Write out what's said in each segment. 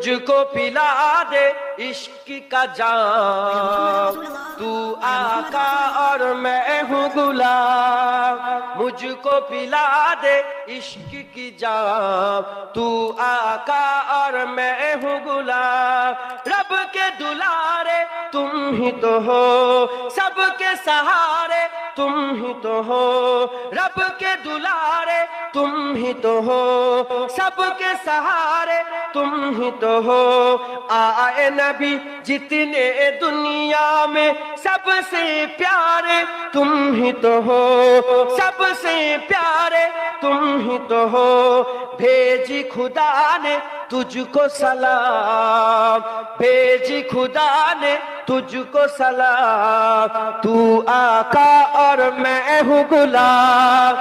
मुझको पिला दे इश्क का जाम, तू आका और मैं हूँ गुलाम। मुझको पिला दे इश्क की जाम, तू आका और मैं हूँ गुलाम। रब के दुलारे तुम ही तो हो, सबके सहारे तुम ही तो हो। रब के दुलारे तुम ही तो हो, सबके सहारे तुम ही तो हो। आए नबी जितने दुनिया में सबसे प्यारे तुम ही तो हो, सबसे प्यारे तुम ही तो हो। भेजी खुदा ने तुझको सलाम, भेजी खुदा ने तुझको सलाम। तू आका और मैं हूँ गुलाम,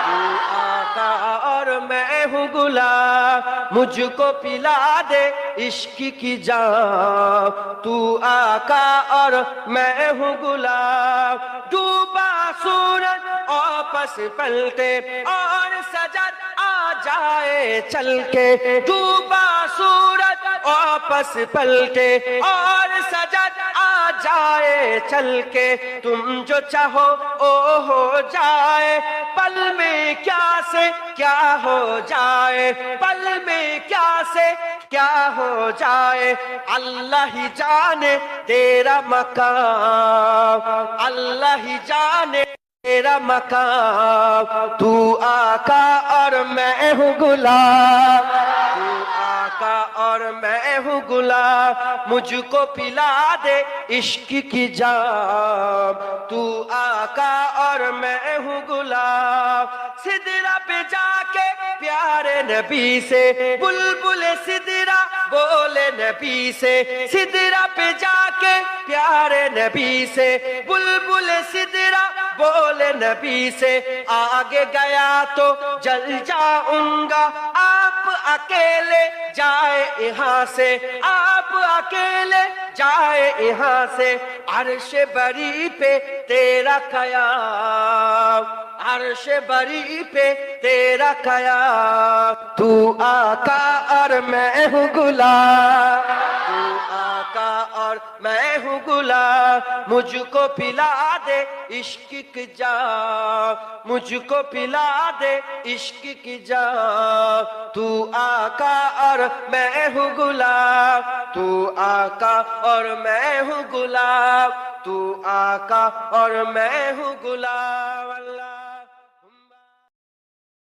तू आका और मैं हूँ गुलाम। मुझको पिला दे इश्क की जाम, तू आका और मैं हूँ गुलाम। डूबा सूरज वापस पलटे और सजद आ जाए चल के, डूबा सूरज वापस पलटे और सजद आ जाए चल के। तुम जो चाहो ओ हो जाए, पल में क्या से क्या हो जाए, पल में क्या से क्या हो जाए। अल्लाह ही जाने तेरा मकाम, अल्लाह ही जाने तेरा मकाम। तू आका और मैं हूँ गुलाम, तू आका और मैं हूँ गुलाम। मुझको पिला दे इश्क की जाम, तू आका और मैं हूँ गुलाम। सिदरा पे जाके प्यारे नबी से बुलबुल सिदरा बोले नबी से, सिदरा पे जाके प्यारे नबी से बुलबुल सिदरा बोले नबी से। आगे गया तो जल जाऊंगा, आप अकेले जाए यहाँ से, आप अकेले जाए यहाँ से। अर्श बरी पे तेरा कयाम, अर्श बरी पे तेरा कयाम। तू आका और मैं हूँ गुलाम, तू आका और मैं हूँ गुलाम। मुझको पिला दे इश्क की जाम, मुझको पिला दे इश्क की जाम। तू आका और मैं हूँ गुलाम, तू आका और मैं हूँ गुलाम, तू आका और मैं हूँ गुलाम।